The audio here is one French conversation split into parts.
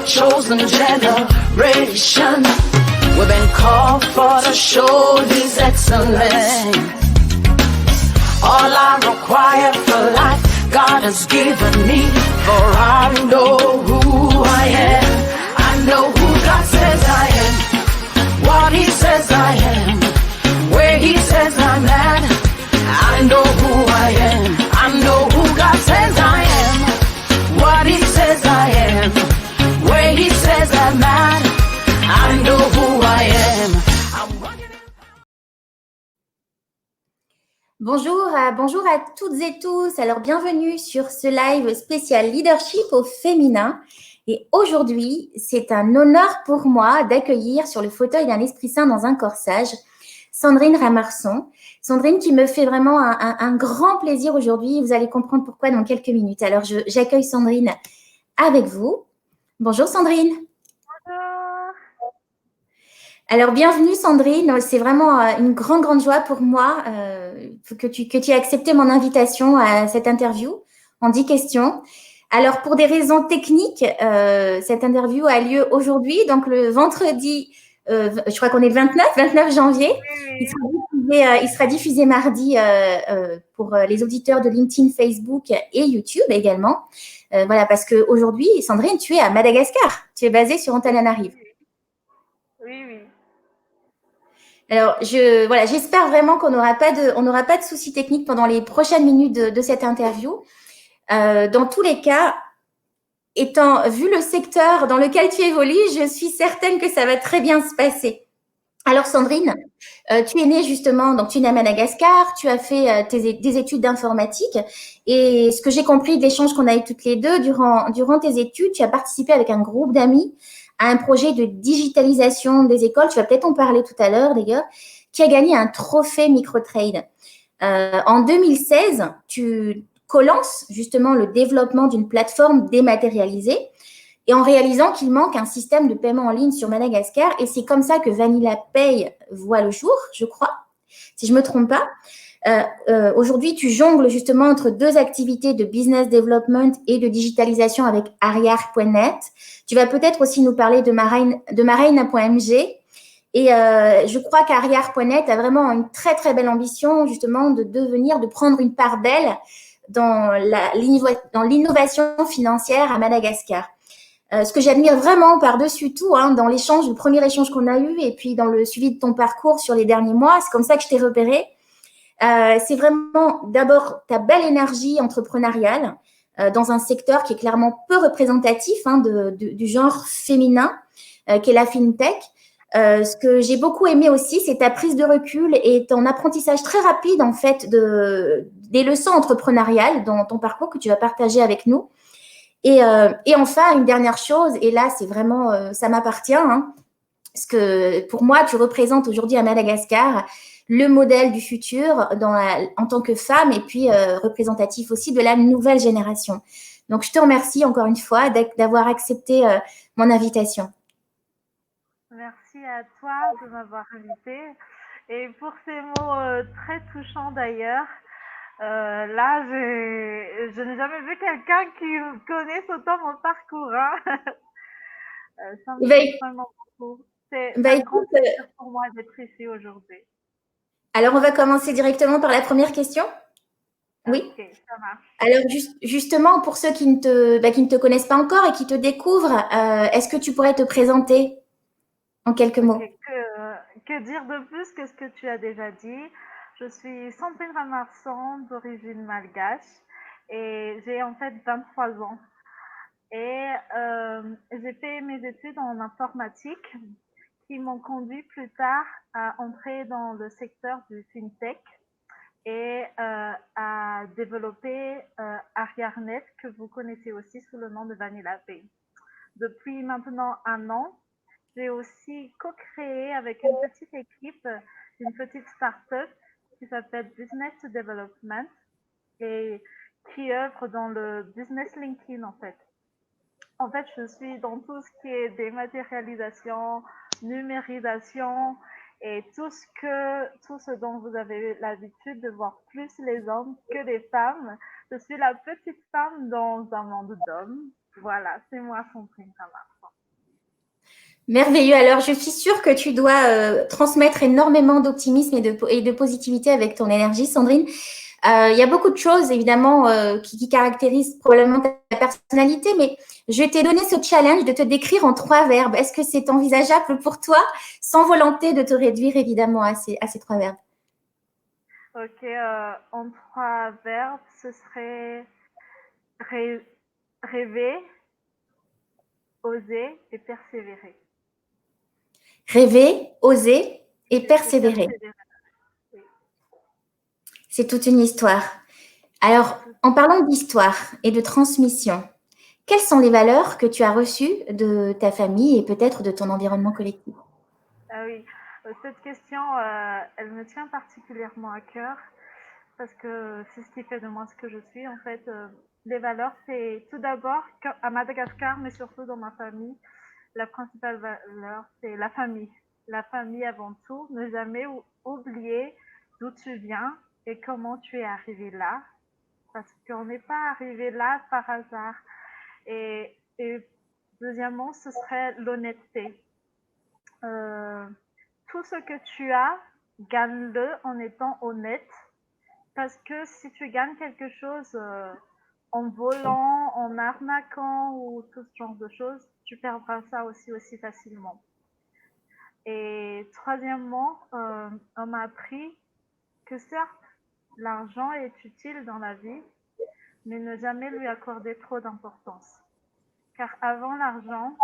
chosen generation. We've been called for to show His excellence. All I require for life, God has given me. For I know who I am. I know who God says I am. What He says I am. Where He says I'm at. I know who I am. I know who God says I am. What He says I am. Where He says I'm at. I know who I am. Bonjour à toutes et tous. Alors, bienvenue sur ce live spécial leadership au féminin. Et aujourd'hui, c'est un honneur pour moi d'accueillir sur le fauteuil d'un esprit saint dans un corps sage, Sandrine Ramarson. Sandrine qui me fait vraiment un grand plaisir aujourd'hui. Vous allez comprendre pourquoi dans quelques minutes. Alors, j'accueille Sandrine avec vous. Bonjour Sandrine. Bonjour. Alors, bienvenue Sandrine. C'est vraiment une grande joie pour moi que tu aies accepté mon invitation à cette interview en 10 questions. Alors, pour des raisons techniques, cette interview a lieu aujourd'hui, donc le vendredi, je crois qu'on est le 29 janvier. Oui. Il sera diffusé mardi pour les auditeurs de LinkedIn, Facebook et YouTube également. Voilà, parce qu'aujourd'hui, Sandrine, tu es à Madagascar. Tu es basée sur Antananarivo. Oui. Alors, j'espère vraiment qu'on n'aura pas de soucis techniques pendant les prochaines minutes de cette interview. Dans tous les cas, vu le secteur dans lequel tu évolues, je suis certaine que ça va très bien se passer. Alors, Sandrine, tu es née justement, donc tu es née à Madagascar, tu as fait des études d'informatique et ce que j'ai compris de l'échange qu'on a eu toutes les deux durant tes études, tu as participé avec un groupe d'amis à un projet de digitalisation des écoles, tu vas peut-être en parler tout à l'heure d'ailleurs, qui a gagné un trophée Microtrade. En 2016, tu co-lances justement le développement d'une plateforme dématérialisée et en réalisant qu'il manque un système de paiement en ligne sur Madagascar. Et c'est comme ça que Vanilla Pay voit le jour, je crois, si je ne me trompe pas. Aujourd'hui, tu jongles justement entre deux activités de business development et de digitalisation avec Arrière.net. Tu vas peut-être aussi nous parler de Marraine.mg. Et je crois qu'Arrière.net a vraiment une très belle ambition justement de prendre une part d'elle dans l'innovation financière à Madagascar. Ce que j'admire vraiment par-dessus tout, dans le premier échange qu'on a eu et puis dans le suivi de ton parcours sur les derniers mois, c'est comme ça que je t'ai repéré. C'est vraiment d'abord ta belle énergie entrepreneuriale dans un secteur qui est clairement peu représentatif du genre féminin, qui est la FinTech. Ce que j'ai beaucoup aimé aussi, c'est ta prise de recul et ton apprentissage très rapide en fait des leçons entrepreneuriales dans ton parcours que tu vas partager avec nous. Et enfin, une dernière chose, et là, c'est vraiment, ça m'appartient, parce que pour moi, tu représentes aujourd'hui à Madagascar le modèle du futur en tant que femme et puis représentatif aussi de la nouvelle génération. Donc, je te remercie encore une fois d'avoir accepté mon invitation. Merci à toi de m'avoir invitée et pour ces mots très touchants d'ailleurs. Là, je n'ai jamais vu quelqu'un qui connaisse autant mon parcours. Ça me touche vraiment beaucoup. C'est un grand plaisir pour moi d'être ici aujourd'hui. Alors, on va commencer directement par la première question. Oui. Ok, ça marche. Alors, justement, pour ceux qui ne te connaissent pas encore et qui te découvrent, est-ce que tu pourrais te présenter en quelques mots? Que dire de plus que ce que tu as déjà dit? Je suis Sandrine Ramarson, d'origine malgache, et j'ai en fait 23 ans. Et j'ai fait mes études en informatique qui m'ont conduit plus tard à entrer dans le secteur du fintech et à développer Arrière.net, que vous connaissez aussi sous le nom de Vanilla Pay. Depuis maintenant 1 an, j'ai aussi co-créé avec une petite équipe, une petite start-up qui s'appelle Business Development et qui œuvre dans le business linking en fait. En fait, je suis dans tout ce qui est dématérialisation, numérisation et tout ce dont vous avez l'habitude de voir plus les hommes que les femmes. Je suis la petite femme dans un monde d'hommes. Voilà, c'est moi, Sandrine Ramarson. Merveilleux. Alors, je suis sûre que tu dois transmettre énormément d'optimisme et de positivité avec ton énergie, Sandrine. Il y a beaucoup de choses, évidemment, qui caractérisent probablement ta personnalité, mais je t'ai donné ce challenge de te décrire en 3 verbes. Est-ce que c'est envisageable pour toi, sans volonté de te réduire, évidemment, à ces 3 verbes? Ok, en 3 verbes, ce serait rêver, oser et persévérer. Rêver, oser et Et persévérer. persévérer. Oui. C'est toute une histoire. Alors, en parlant d'histoire et de transmission, quelles sont les valeurs que tu as reçues de ta famille et peut-être de ton environnement collectif? Ah oui, cette question, elle me tient particulièrement à cœur parce que c'est ce qui fait de moi ce que je suis. En fait, les valeurs, c'est tout d'abord à Madagascar, mais surtout dans ma famille, la principale valeur, c'est la famille. La famille avant tout, ne jamais oublier d'où tu viens et comment tu es arrivé là, parce qu'on n'est pas arrivé là par hasard. Et deuxièmement, ce serait l'honnêteté. Euh, Tout ce que tu as, gagne-le en étant honnête. Parce que si tu gagnes quelque chose en volant, en arnaquant ou tout ce genre de choses, tu perdras ça aussi facilement. Et troisièmement, on m'a appris que certes, l'argent est utile dans la vie, mais ne jamais lui accorder trop d'importance. Car avant l'argent,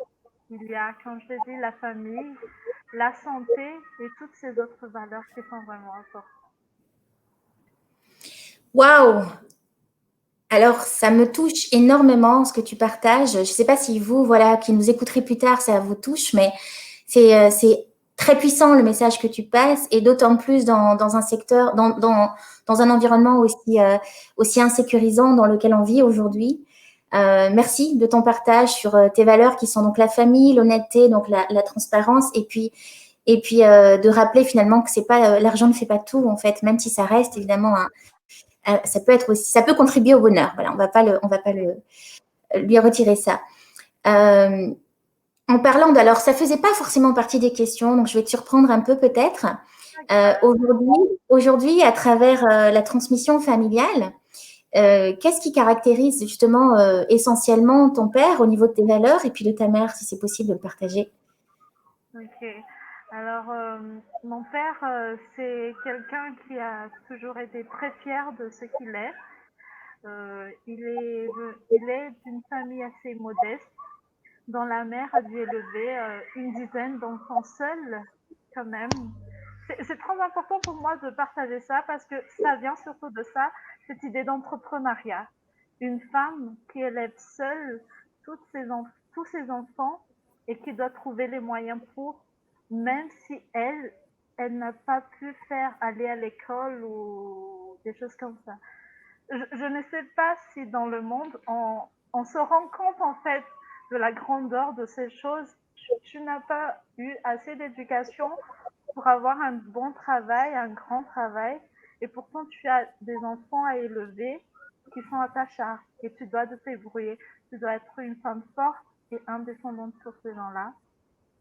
il y a, comme je l'ai dit, la famille, la santé et toutes ces autres valeurs qui sont vraiment importantes. Waouh! Alors, ça me touche énormément ce que tu partages. Je ne sais pas si vous, voilà, qui nous écouterez plus tard, ça vous touche, mais c'est très puissant le message que tu passes et d'autant plus dans un secteur, dans un environnement aussi insécurisant dans lequel on vit aujourd'hui. Merci de ton partage sur tes valeurs qui sont donc la famille, l'honnêteté, donc la transparence et puis de rappeler finalement que c'est pas l'argent ne fait pas tout en fait, même si ça reste évidemment ça peut être aussi, ça peut contribuer au bonheur. Voilà, on va pas lui retirer ça. Euh, En parlant alors ça faisait pas forcément partie des questions, donc je vais te surprendre un peu peut-être. Aujourd'hui, à travers la transmission familiale, qu'est-ce qui caractérise justement essentiellement ton père au niveau de tes valeurs et puis de ta mère, si c'est possible de le partager? Ok. Alors, mon père, c'est quelqu'un qui a toujours été très fier de ce qu'il est. Il est d'une famille assez modeste, dont la mère a dû élever une dizaine d'enfants seuls, quand même. C'est très important pour moi de partager ça parce que ça vient surtout de ça, cette idée d'entrepreneuriat. Une femme qui élève seule tous ses enfants et qui doit trouver les moyens pour, même si elle n'a pas pu faire aller à l'école ou des choses comme ça. Je ne sais pas si dans le monde, on se rend compte en fait de la grandeur de ces choses. Tu n'as pas eu assez d'éducation pour avoir un bon travail, un grand travail, et pourtant tu as des enfants à élever qui sont à ta charge et tu dois te débrouiller. Tu dois être une femme forte et indépendante sur ces gens-là.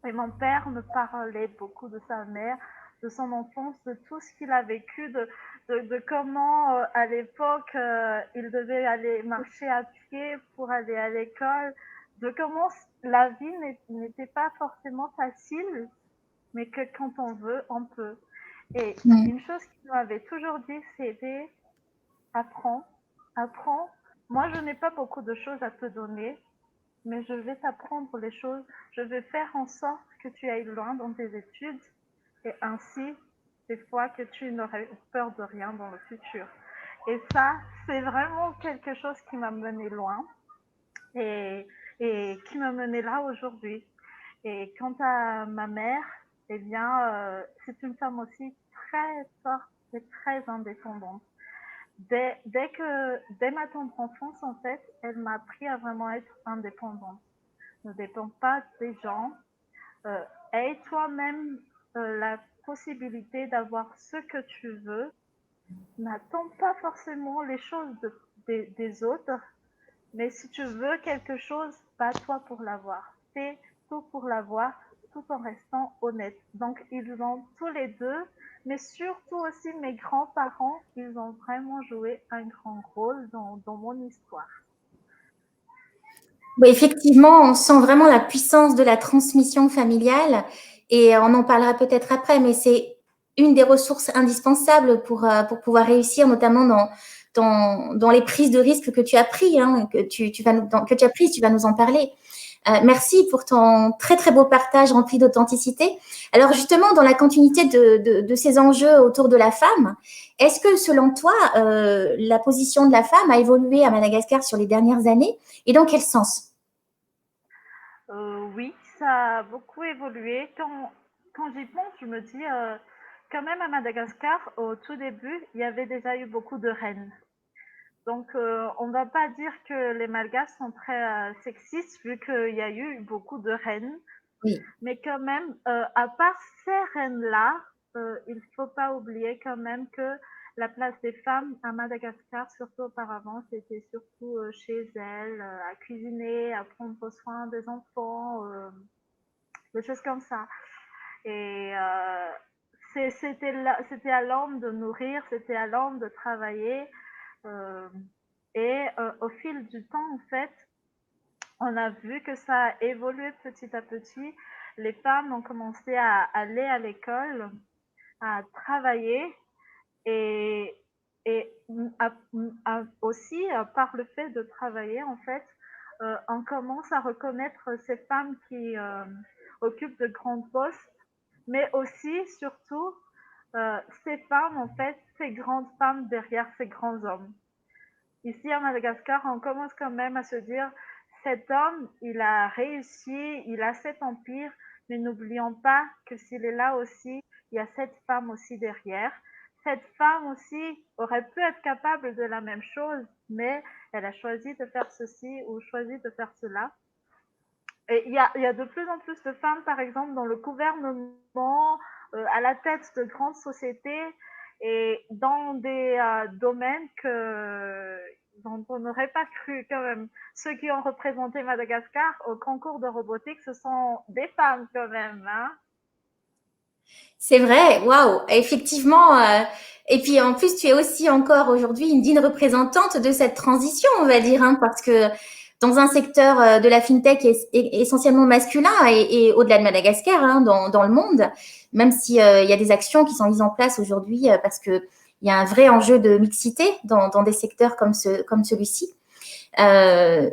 Et mon père me parlait beaucoup de sa mère, de son enfance, de tout ce qu'il a vécu, de comment à l'époque il devait aller marcher à pied pour aller à l'école, de comment la vie n'était pas forcément facile, mais que quand on veut, on peut. Et une chose qu'il m'avait toujours dit, c'était apprends, apprends. Moi, je n'ai pas beaucoup de choses à te donner, mais je vais t'apprendre les choses. Je vais faire en sorte que tu ailles loin dans tes études et ainsi, des fois, que tu n'aurais peur de rien dans le futur. Et ça, c'est vraiment quelque chose qui m'a mené loin et, et qui m'a mené là aujourd'hui. Et quant à ma mère, eh bien, c'est une femme aussi très forte et très indépendante. Dès ma tendre enfance, en fait, elle m'a appris à vraiment être indépendante. Ne dépend pas des gens. Aie toi-même la possibilité d'avoir ce que tu veux. N'attends pas forcément les choses des autres, mais si tu veux quelque chose, bats-toi pour l'avoir. Fais tout pour l'avoir, tout en restant honnêtes. Donc, ils ont tous les deux, mais surtout aussi mes grands-parents, ils ont vraiment joué un grand rôle dans mon histoire. Oui, effectivement, on sent vraiment la puissance de la transmission familiale et on en parlera peut-être après, mais c'est une des ressources indispensables pour pouvoir réussir, notamment dans les prises de risques que tu as pris, hein, que tu as prises, tu vas nous en parler. Merci pour ton très très beau partage rempli d'authenticité. Alors justement, dans la continuité de ces enjeux autour de la femme, est-ce que selon toi, la position de la femme a évolué à Madagascar sur les dernières années et dans quel sens? Oui, ça a beaucoup évolué. Quand j'y pense, je me dis, quand même à Madagascar, au tout début, il y avait déjà eu beaucoup de reines. Donc, on ne va pas dire que les Malgaches sont très sexistes, vu qu'il y a eu beaucoup de reines. Oui. Mais quand même, à part ces reines-là, il ne faut pas oublier quand même que la place des femmes à Madagascar, surtout auparavant, c'était surtout chez elles, à cuisiner, à prendre soin des enfants, des choses comme ça. Et c'était à l'homme de nourrir, c'était à l'homme de travailler. euh, et au fil du temps, en fait, on a vu que ça a évolué petit à petit. Les femmes ont commencé à aller à l'école, à travailler et, et aussi par le fait de travailler, en fait, on commence à reconnaître ces femmes qui occupent de grands postes, mais aussi, surtout, ces femmes, en fait, ces grandes femmes derrière ces grands hommes. Ici à Madagascar, on commence quand même à se dire, cet homme, il a réussi, il a cet empire, mais n'oublions pas que s'il est là aussi, il y a cette femme aussi derrière. Cette femme aussi aurait pu être capable de la même chose, mais elle a choisi de faire ceci ou choisi de faire cela. Et il y a de plus en plus de femmes, par exemple, dans le gouvernement, à la tête de grandes sociétés et dans des domaines dont on n'aurait pas cru quand même. Ceux qui ont représenté Madagascar au concours de robotique, ce sont des femmes quand même. Hein. C'est vrai, waouh, effectivement. Et puis en plus, tu es aussi encore aujourd'hui une digne représentante de cette transition, on va dire, hein, parce que dans un secteur de la fintech essentiellement masculin et au-delà de Madagascar, hein, dans le monde, même si il y a des actions qui sont mises en place aujourd'hui parce que il y a un vrai enjeu de mixité dans des secteurs comme celui-ci. Euh,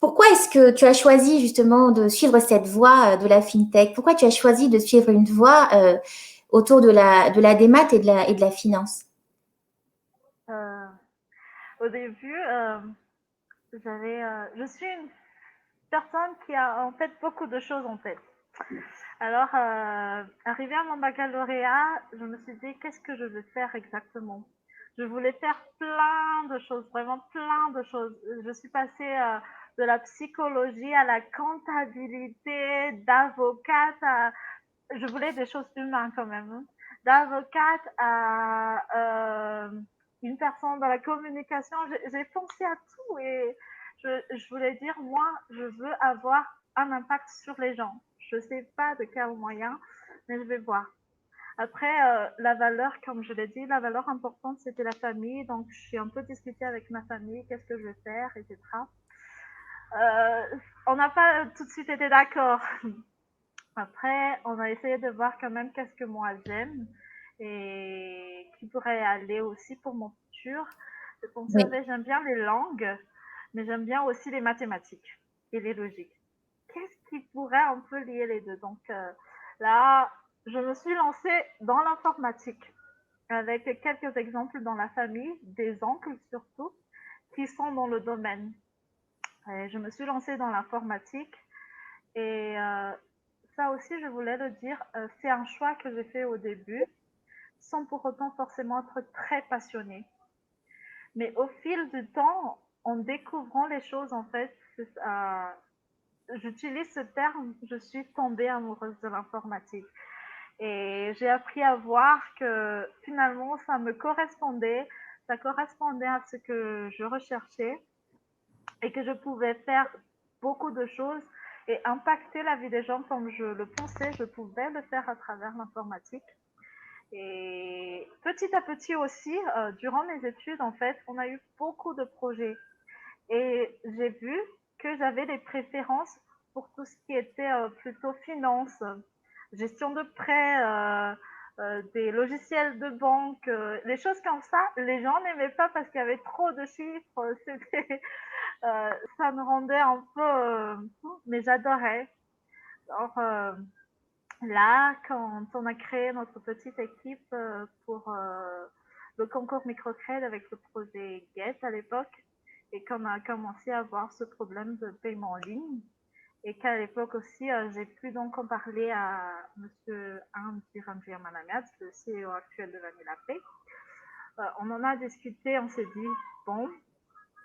Pourquoi est-ce que tu as choisi justement de suivre cette voie de la fintech? Pourquoi tu as choisi de suivre une voie autour de la démat et de la finance? Euh, Au début, je suis une personne qui a en fait beaucoup de choses en tête. Alors, arrivé à mon baccalauréat, je me suis dit, qu'est-ce que je veux faire exactement? Je voulais faire plein de choses, vraiment plein de choses. Je suis passée de la psychologie à la comptabilité, d'avocate à... Je voulais des choses humaines quand même. Hein. D'avocate à une personne dans la communication. J'ai pensé à tout et je voulais dire, moi, je veux avoir un impact sur les gens. Je ne sais pas de quel moyen, mais je vais voir. Après, la valeur, comme je l'ai dit, la valeur importante, c'était la famille. Donc, je suis un peu discutée avec ma famille, qu'est-ce que je vais faire, etc. On n'a pas tout de suite été d'accord. Après, on a essayé de voir quand même qu'est-ce que moi j'aime et qui pourrait aller aussi pour mon futur. Je Oui, pensais, j'aime bien les langues, mais j'aime bien aussi les mathématiques et les logiques. Qu'est-ce qui pourrait un peu lier les deux? Donc là, je me suis lancée dans l'informatique avec quelques exemples dans la famille, des oncles surtout, qui sont dans le domaine. Et je me suis lancée dans l'informatique et ça aussi, je voulais le dire, c'est un choix que j'ai fait au début, sans pour autant forcément être très passionnée. Mais au fil du temps, en découvrant les choses, en fait, j'utilise ce terme, je suis tombée amoureuse de l'informatique. Et j'ai appris à voir que finalement, ça correspondait à ce que je recherchais et que je pouvais faire beaucoup de choses et impacter la vie des gens comme je le pensais, je pouvais le faire à travers l'informatique. Et petit à petit aussi, durant mes études, en fait, on a eu beaucoup de projets. Et j'ai vu que j'avais des préférences pour tout ce qui était plutôt finance, gestion de prêts, des logiciels de banque, les choses comme ça. Les gens n'aimaient pas parce qu'il y avait trop de chiffres. C'était, ça me rendait un peu, mais j'adorais. Alors, là, quand on a créé notre petite équipe pour le concours microcrédit avec le projet Get à l'époque, et qu'on a commencé à avoir ce problème de paiement en ligne, et qu'à l'époque aussi, j'ai pu donc en parler à Monsieur Andy Ranjir Managat, le CEO actuel de Vanilla Pay. On en a discuté, on s'est dit, bon,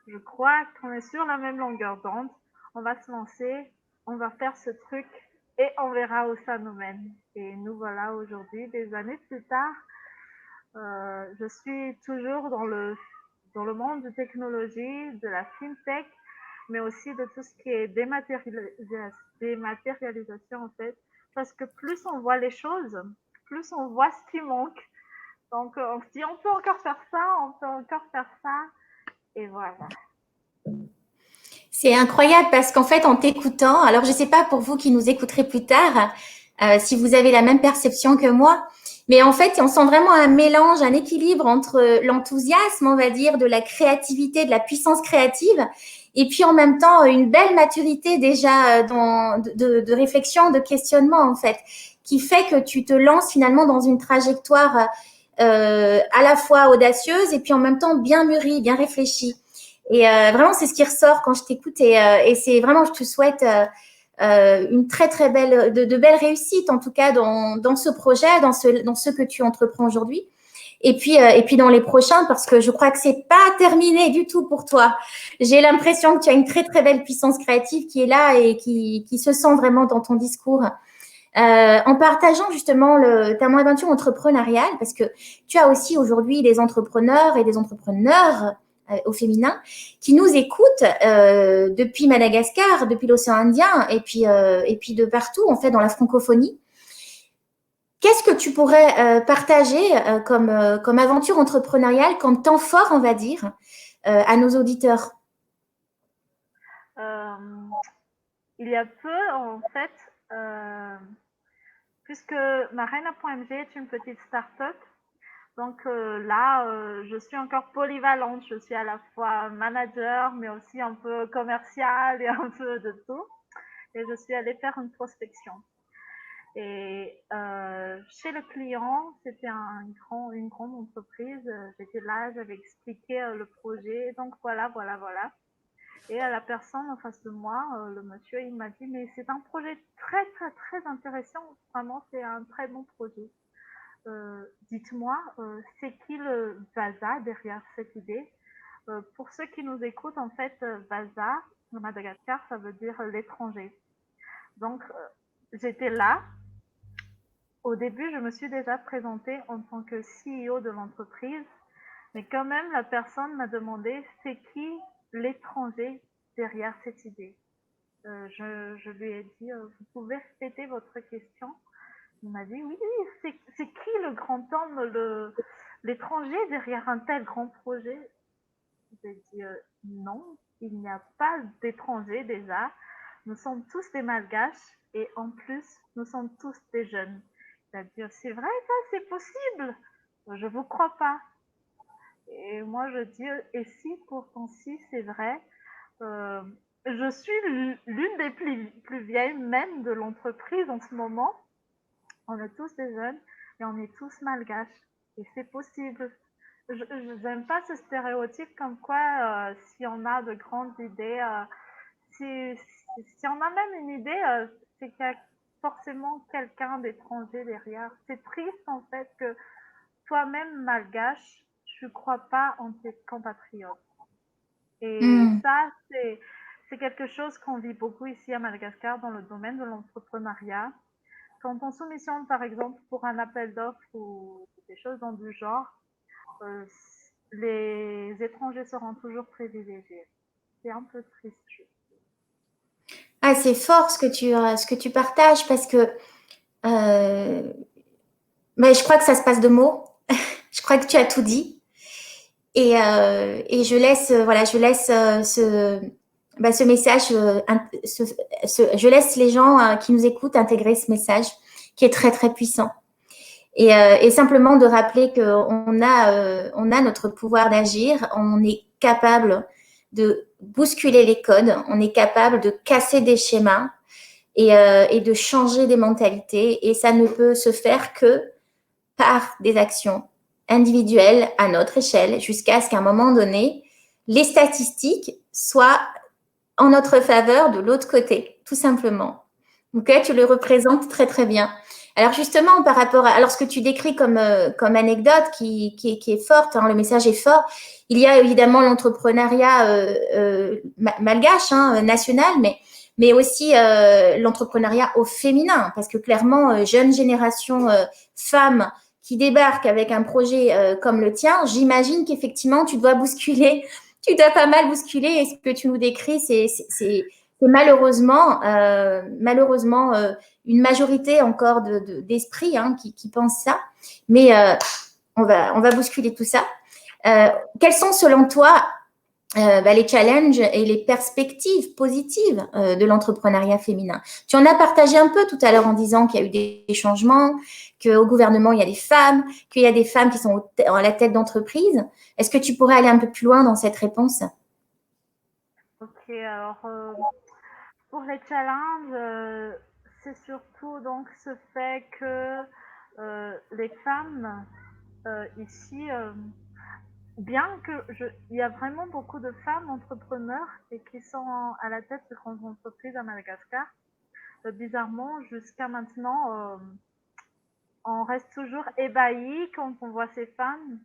je crois qu'on est sur la même longueur d'onde, on va se lancer, on va faire ce truc et on verra où ça nous mène. Et nous voilà aujourd'hui, des années plus tard, je suis toujours dans le monde de technologie, de la fintech, mais aussi de tout ce qui est dématérialisation en fait. Parce que plus on voit les choses, plus on voit ce qui manque. Donc on se dit on peut encore faire ça, on peut encore faire ça. Et voilà. C'est incroyable parce qu'en fait, en t'écoutant, alors je ne sais pas pour vous qui nous écouterez plus tard, si vous avez la même perception que moi, mais en fait, on sent vraiment un mélange, un équilibre entre l'enthousiasme, on va dire, de la créativité, de la puissance créative, et puis en même temps une belle maturité déjà de réflexion, de questionnement en fait, qui fait que tu te lances finalement dans une trajectoire à la fois audacieuse et puis en même temps bien mûrie, bien réfléchie. Et vraiment, c'est ce qui ressort quand je t'écoute. Et c'est vraiment, je te souhaite une très, très belle, de belles réussites, en tout cas, dans ce projet, dans ce que tu entreprends aujourd'hui. Et puis dans les prochains, parce que je crois que c'est pas terminé du tout pour toi. J'ai l'impression que tu as une très, très belle puissance créative qui est là et qui se sent vraiment dans ton discours. En partageant justement ta aventure entrepreneuriale, parce que tu as aussi aujourd'hui des entrepreneurs et des entrepreneurs au féminin qui nous écoutent depuis Madagascar, depuis l'océan Indien et puis de partout en fait dans la francophonie. Qu'est-ce que tu pourrais partager comme aventure entrepreneuriale, comme temps fort, on va dire, à nos auditeurs? Il y a peu, en fait, puisque Marina.mg est une petite start-up, donc là, je suis encore polyvalente. Je suis à la fois manager, mais aussi un peu commerciale et un peu de tout. Et je suis allée faire une prospection. Et chez le client, c'était une grande entreprise. J'étais là, j'avais expliqué le projet. Donc voilà. Et la personne en face de moi, le monsieur, il m'a dit, mais c'est un projet très, très, très intéressant. Vraiment, c'est un très bon projet. Dites-moi, c'est qui le Vaza derrière cette idée? Pour ceux qui nous écoutent, en fait, Vaza, au Madagascar, ça veut dire l'étranger. Donc, j'étais là. Au début, je me suis déjà présentée en tant que CEO de l'entreprise, mais quand même, la personne m'a demandé c'est qui l'étranger derrière cette idée. Je lui ai dit vous pouvez répéter votre question. Il m'a dit oui, c'est qui le grand homme, l'étranger derrière un tel grand projet? J'ai dit non, il n'y a pas d'étranger déjà. Nous sommes tous des malgaches et en plus, nous sommes tous des jeunes. Il a dit c'est vrai ça, c'est possible? Je vous crois pas. Et moi je dis et si pourtant si c'est vrai, euh, je suis l'une des plus vieilles même de l'entreprise en ce moment. On est tous des jeunes et on est tous malgaches. Et c'est possible. Je n'aime pas ce stéréotype comme quoi si on a de grandes idées, si on a même une idée, c'est qu'il y a forcément quelqu'un d'étranger derrière. C'est triste en fait que toi-même malgache, tu ne crois pas en tes compatriotes. Et ça, c'est quelque chose qu'on vit beaucoup ici à Madagascar dans le domaine de l'entrepreneuriat. Quand on soumissionne, par exemple, pour un appel d'offres ou des choses dans du genre, les étrangers seront toujours privilégiés. C'est un peu triste. Ah, c'est fort ce que tu partages parce que mais je crois que ça se passe de mots. Je crois que tu as tout dit. Et je laisse ce message, je laisse les gens qui nous écoutent intégrer ce message qui est très, très puissant. Et simplement de rappeler qu'on on a notre pouvoir d'agir, on est capable de bousculer les codes, on est capable de casser des schémas et de changer des mentalités. Et ça ne peut se faire que par des actions individuelles à notre échelle, jusqu'à ce qu'à un moment donné, les statistiques soient en notre faveur de l'autre côté, tout simplement. Ok, tu le représentes très très bien. Alors justement, par rapport à alors ce que tu décris comme anecdote qui est forte, hein, le message est fort. Il y a évidemment l'entrepreneuriat malgache, hein, national, mais aussi l'entrepreneuriat au féminin, parce que clairement, jeune génération femmes qui débarquent avec un projet comme le tien, j'imagine qu'effectivement, tu dois pas mal bousculer. Et ce que tu nous décris, c'est malheureusement, une majorité encore d'esprit hein, qui pense ça. Mais on va bousculer tout ça. Quels sont, selon toi, les challenges et les perspectives positives de l'entrepreneuriat féminin? Tu en as partagé un peu tout à l'heure en disant qu'il y a eu des changements, qu'au gouvernement, il y a des femmes, qu'il y a des femmes qui sont à la tête d'entreprise. Est-ce que tu pourrais aller un peu plus loin dans cette réponse? Ok, alors pour les challenges, c'est surtout donc ce fait que les femmes ici, bien que il y a vraiment beaucoup de femmes entrepreneurs et qui sont à la tête de grandes entreprises à Madagascar, bizarrement, jusqu'à maintenant, on reste toujours ébahi quand on voit ces femmes.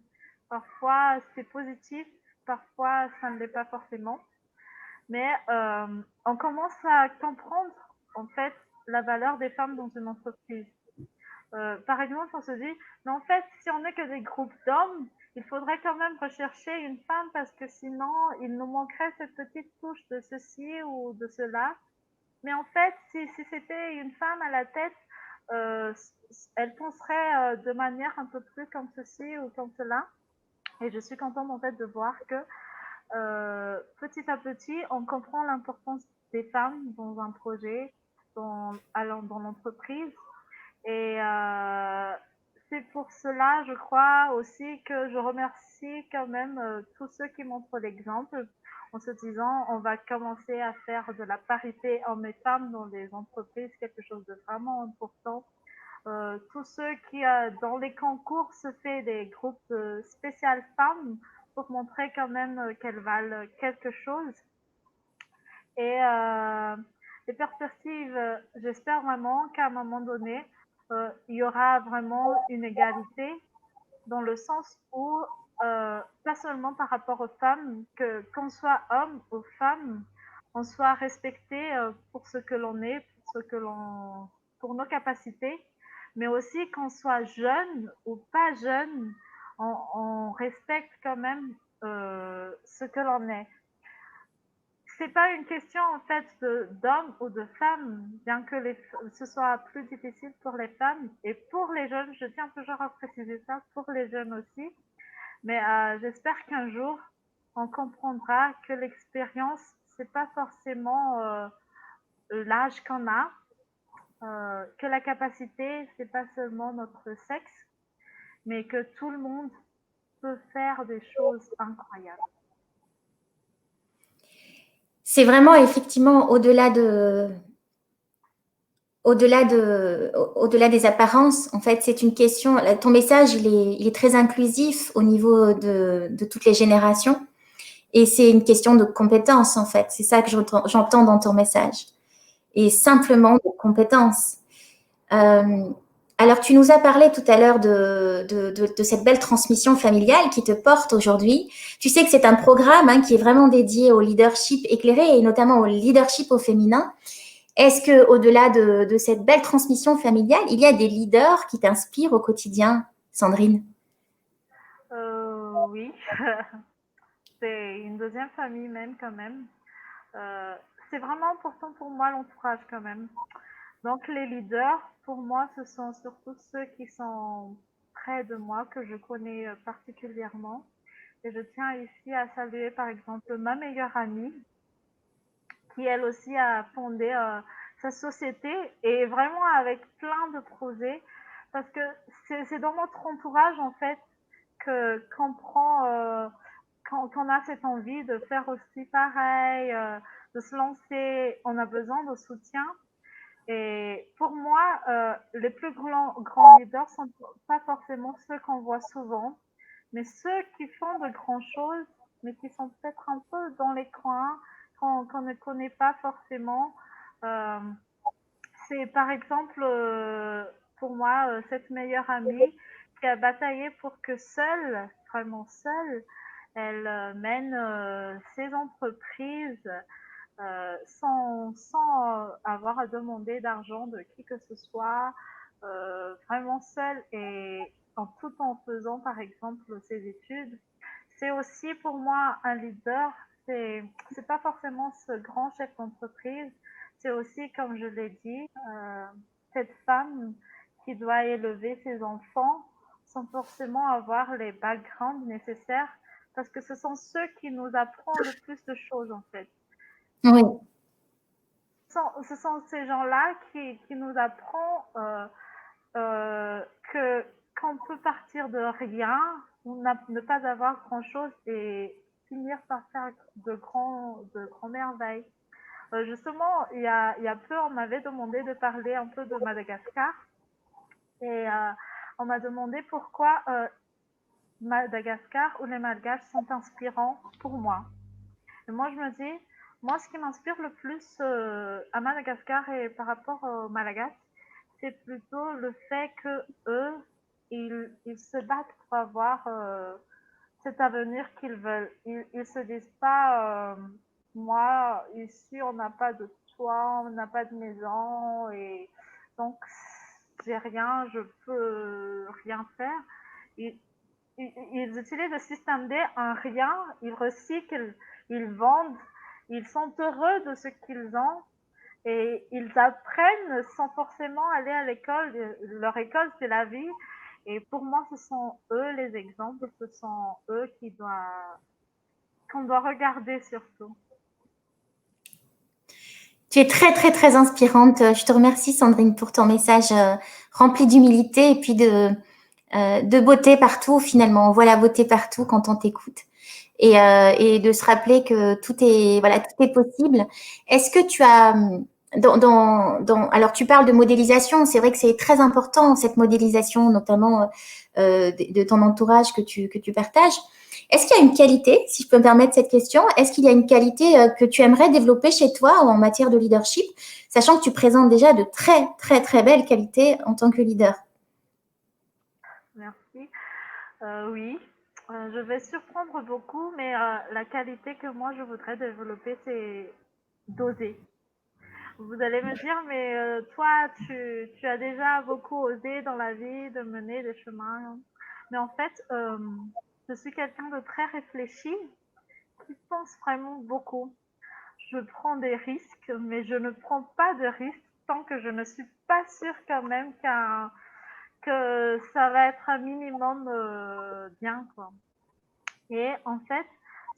Parfois, c'est positif, parfois, ça ne l'est pas forcément. Mais on commence à comprendre, en fait, la valeur des femmes dans une entreprise. Par exemple, on se dit, mais en fait, si on n'est que des groupes d'hommes, il faudrait quand même rechercher une femme parce que sinon, il nous manquerait cette petite touche de ceci ou de cela. Mais en fait, si c'était une femme à la tête, euh, elle penserait de manière un peu plus comme ceci ou comme cela. Et je suis contente en fait de voir que petit à petit, on comprend l'importance des femmes dans un projet, dans l'entreprise. Et c'est pour cela, je crois aussi que je remercie quand même tous ceux qui montrent l'exemple en se disant on va commencer à faire de la parité hommes et femmes dans les entreprises, quelque chose de vraiment important. Tous ceux qui, dans les concours, se fait des groupes spéciales femmes pour montrer quand même qu'elles valent quelque chose. Et les perspectives, j'espère vraiment qu'à un moment donné, il y aura vraiment une égalité dans le sens où, pas seulement par rapport aux femmes, qu'on soit homme ou femme, on soit respecté pour ce que l'on est, pour nos capacités, mais aussi qu'on soit jeune ou pas jeune, on respecte quand même ce que l'on est. C'est pas une question en fait d'homme ou de femme, bien que ce soit plus difficile pour les femmes et pour les jeunes. Je tiens toujours à préciser ça pour les jeunes aussi. Mais j'espère qu'un jour on comprendra que l'expérience c'est pas forcément l'âge qu'on a, que la capacité c'est pas seulement notre sexe, mais que tout le monde peut faire des choses incroyables. C'est vraiment effectivement au-delà des apparences. En fait, c'est une question. Ton message, il est très inclusif au niveau de toutes les générations. Et c'est une question de compétence, en fait. C'est ça que j'entends dans ton message. Et simplement de compétence. Alors, tu nous as parlé tout à l'heure de cette belle transmission familiale qui te porte aujourd'hui. Tu sais que c'est un programme hein, qui est vraiment dédié au leadership éclairé et notamment au leadership au féminin. Est-ce que, au-delà de cette belle transmission familiale, il y a des leaders qui t'inspirent au quotidien, Sandrine? Oui, c'est une deuxième famille même quand même. c'est vraiment important pour moi l'entourage quand même. Donc les leaders, pour moi, ce sont surtout ceux qui sont près de moi, que je connais particulièrement. Et je tiens ici à saluer par exemple ma meilleure amie, qui elle aussi a fondé sa société et vraiment avec plein de projets. Parce que c'est dans notre entourage en fait qu'on prend, qu'on a cette envie de faire aussi pareil, de se lancer. On a besoin de soutien. Et pour moi, les plus grands leaders sont pas forcément ceux qu'on voit souvent, mais ceux qui font de grandes choses, mais qui sont peut-être un peu dans les coins, qu'on ne connaît pas forcément. Euh, c'est par exemple, pour moi, cette meilleure amie qui a bataillé pour que seule, vraiment seule, elle mène ses entreprises sans avoir à demander d'argent de qui que ce soit, vraiment seule et tout en faisant par exemple ses études. C'est aussi pour moi un leader, c'est pas forcément ce grand chef d'entreprise, c'est aussi, comme je l'ai dit, cette femme qui doit élever ses enfants sans forcément avoir les backgrounds nécessaires, parce que ce sont ceux qui nous apprennent le plus de choses en fait. Oui. Ce sont ces gens-là qui nous apprennent que qu'on peut partir de rien, ne pas avoir grand-chose et finir par faire de grands merveilles. Justement, il y a peu, on m'avait demandé de parler un peu de Madagascar et on m'a demandé pourquoi Madagascar ou les Malgaches sont inspirants pour moi. Et moi, je me dis, moi, ce qui m'inspire le plus à Madagascar et par rapport aux Malagasy, c'est plutôt le fait que eux, ils se battent pour avoir cet avenir qu'ils veulent. Ils se disent pas, moi, ici, on n'a pas de toit, on n'a pas de maison, et donc j'ai rien, je peux rien faire. Ils, ils utilisent le système D en rien, ils recyclent, ils vendent, ils sont heureux de ce qu'ils ont et ils apprennent sans forcément aller à l'école. Leur école, c'est la vie. Et pour moi, ce sont eux les exemples, ce sont eux qu'on doit regarder surtout. Tu es très, très, très inspirante. Je te remercie, Sandrine, pour ton message rempli d'humilité et puis de beauté partout. Finalement, on voit la beauté partout quand on t'écoute. Et de se rappeler que tout est possible. Est-ce que tu as alors tu parles de modélisation, c'est vrai que c'est très important cette modélisation, notamment de ton entourage que tu partages. Est-ce qu'il y a une qualité, si je peux me permettre cette question, est-ce qu'il y a une qualité que tu aimerais développer chez toi en matière de leadership, sachant que tu présentes déjà de très très très belles qualités en tant que leader? Merci. Oui. Je vais surprendre beaucoup, mais la qualité que moi je voudrais développer, c'est d'oser. Vous allez me dire, mais toi, tu as déjà beaucoup osé dans la vie de mener des chemins. Mais en fait, je suis quelqu'un de très réfléchi, qui pense vraiment beaucoup. Je prends des risques, mais je ne prends pas de risques tant que je ne suis pas sûre quand même que ça va être un minimum bien, quoi. Et en fait,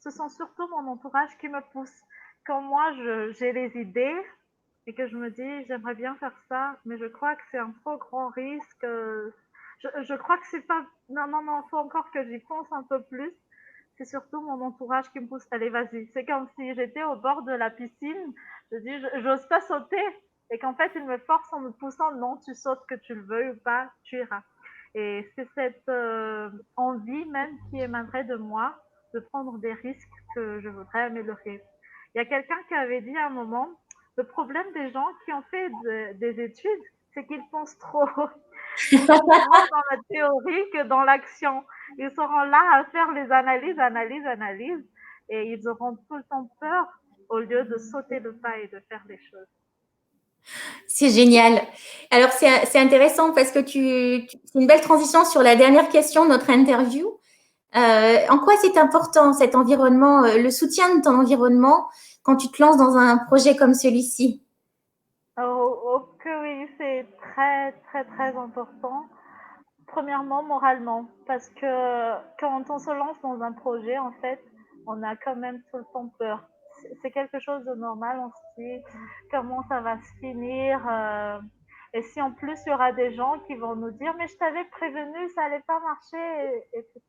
ce sont surtout mon entourage qui me pousse. Quand moi, j'ai les idées et que je me dis, j'aimerais bien faire ça, mais je crois que c'est un trop grand risque. Je crois que c'est pas... Non, non, non, il faut encore que j'y pense un peu plus. C'est surtout mon entourage qui me pousse. Allez, vas-y. C'est comme si j'étais au bord de la piscine. Je dis, j'ose pas sauter. Et qu'en fait, il me force en me poussant. Non, tu sautes, que tu le veuilles ou pas, tu iras. Et c'est cette envie même qui émanerait de moi de prendre des risques que je voudrais améliorer. Il y a quelqu'un qui avait dit à un moment, le problème des gens qui ont fait des études, c'est qu'ils pensent trop. Ils sont moins dans la théorie que dans l'action. Ils seront là à faire les analyses, et ils auront tout le temps peur au lieu de sauter le pas et de faire les choses. C'est génial. Alors, c'est intéressant parce que c'est une belle transition sur la dernière question de notre interview. En quoi c'est important cet environnement, le soutien de ton environnement quand tu te lances dans un projet comme celui-ci? Oh, oh que oui, c'est très, très, très important. Premièrement, moralement, parce que quand on se lance dans un projet, en fait, on a quand même tout le temps peur. C'est quelque chose de normal, on se dit comment ça va se finir. Et si en plus il y aura des gens qui vont nous dire mais je t'avais prévenu, ça allait pas marcher, etc.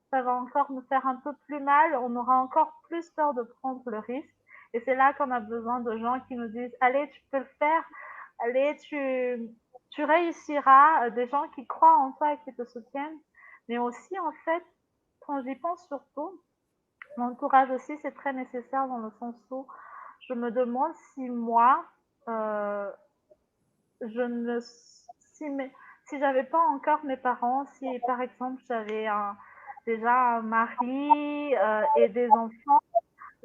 Ça va encore nous faire un peu plus mal, on aura encore plus peur de prendre le risque. Et c'est là qu'on a besoin de gens qui nous disent allez, tu peux le faire, allez, tu réussiras, des gens qui croient en toi et qui te soutiennent. Mais aussi, en fait, quand j'y pense surtout, l'entourage aussi, c'est très nécessaire dans le sens où je me demande si moi, je ne, si, si j'avais pas encore mes parents, si par exemple j'avais déjà un mari et des enfants,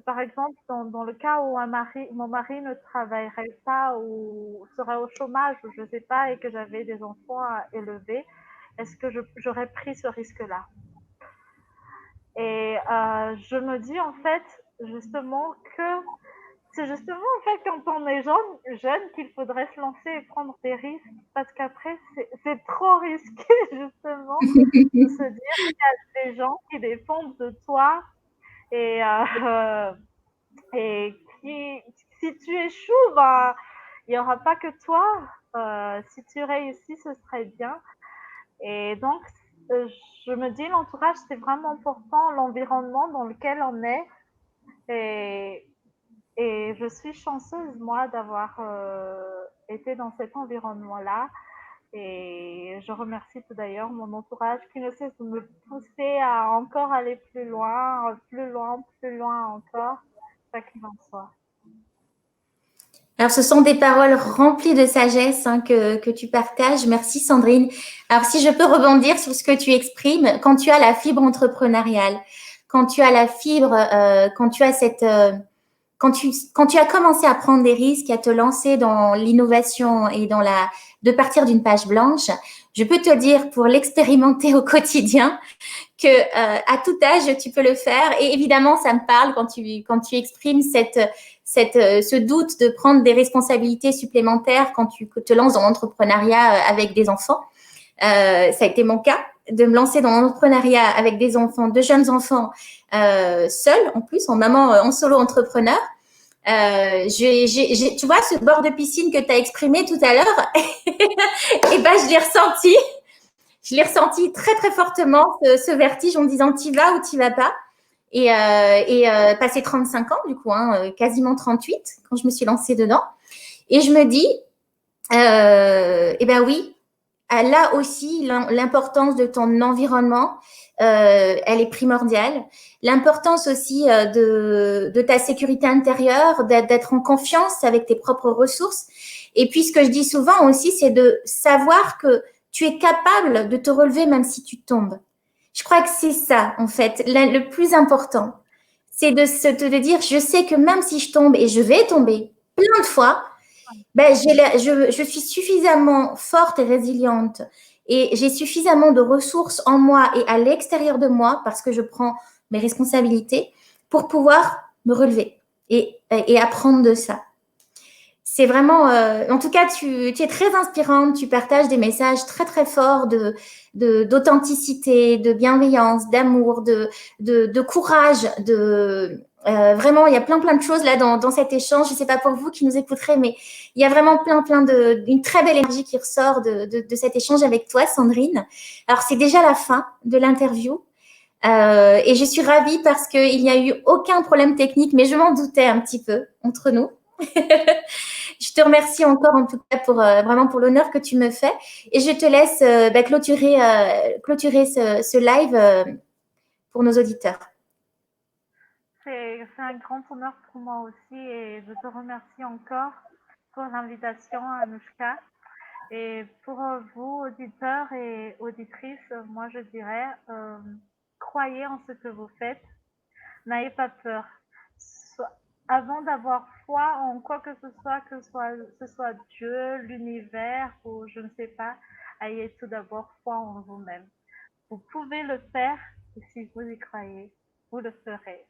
par exemple dans le cas où mon mari ne travaillerait pas ou serait au chômage ou je sais pas et que j'avais des enfants à élever, est-ce que j'aurais pris ce risque-là? Et je me dis en fait justement que c'est justement en fait quand on est jeune qu'il faudrait se lancer et prendre des risques parce qu'après c'est trop risqué justement de se dire qu'il y a des gens qui dépendent de toi et, et qui, si tu échoues, bah, il n'y aura pas que toi. Si tu réussis, ce serait bien. Et donc, euh, je me dis, l'entourage, c'est vraiment important, l'environnement dans lequel on est. Et, et je suis chanceuse, moi, d'avoir été dans cet environnement-là. Et je remercie tout d'ailleurs mon entourage qui ne cesse de me pousser à encore aller plus loin, plus loin, plus loin encore, quoi qu'il en soit. Alors, ce sont des paroles remplies de sagesse hein, que tu partages. Merci Sandrine. Alors, si je peux rebondir sur ce que tu exprimes, quand tu as la fibre entrepreneuriale, quand tu as la fibre, quand tu as cette... quand tu as commencé à prendre des risques, à te lancer dans l'innovation et dans de partir d'une page blanche, je peux te dire pour l'expérimenter au quotidien que à tout âge tu peux le faire. Et évidemment, ça me parle quand tu exprimes ce doute de prendre des responsabilités supplémentaires quand tu te lances dans l'entrepreneuriat avec des enfants. Ça a été mon cas de me lancer dans l'entrepreneuriat avec des enfants, de jeunes enfants, seuls en plus, en maman, en solo entrepreneur. Tu vois, ce bord de piscine que tu as exprimé tout à l'heure, et ben, je l'ai ressenti. Je l'ai ressenti très, très fortement, ce vertige en disant t'y vas ou t'y vas pas. Passé 35 ans, du coup, hein, quasiment 38, quand je me suis lancée dedans. Et je me dis, eh ben oui, là aussi, l'importance de ton environnement, elle est primordiale. L'importance aussi de ta sécurité intérieure, d'être en confiance avec tes propres ressources. Et puis, ce que je dis souvent aussi, c'est de savoir que tu es capable de te relever même si tu tombes. Je crois que c'est ça, en fait, le plus important. C'est de dire, je sais que même si je tombe, et je vais tomber plein de fois, ben, je suis suffisamment forte et résiliente et j'ai suffisamment de ressources en moi et à l'extérieur de moi parce que je prends mes responsabilités pour pouvoir me relever et apprendre de ça. C'est vraiment, en tout cas, tu es très inspirante, tu partages des messages très, très forts d'authenticité, de bienveillance, d'amour, de courage, vraiment, il y a plein, plein de choses là dans cet échange. Je ne sais pas pour vous qui nous écouterez, mais il y a vraiment une très belle énergie qui ressort de cet échange avec toi, Sandrine. Alors, c'est déjà la fin de l'interview. Et je suis ravie parce qu'il n'y a eu aucun problème technique, mais je m'en doutais un petit peu entre nous. Je te remercie encore en tout cas pour vraiment pour l'honneur que tu me fais et je te laisse clôturer ce live pour nos auditeurs. C'est un grand honneur pour moi aussi et je te remercie encore pour l'invitation, Anouchka. Et pour vous, auditeurs et auditrices, moi je dirais, croyez en ce que vous faites, n'ayez pas peur. Avant d'avoir foi en quoi que ce soit Dieu, l'univers ou je ne sais pas, ayez tout d'abord foi en vous-même. Vous pouvez le faire et si vous y croyez, vous le ferez.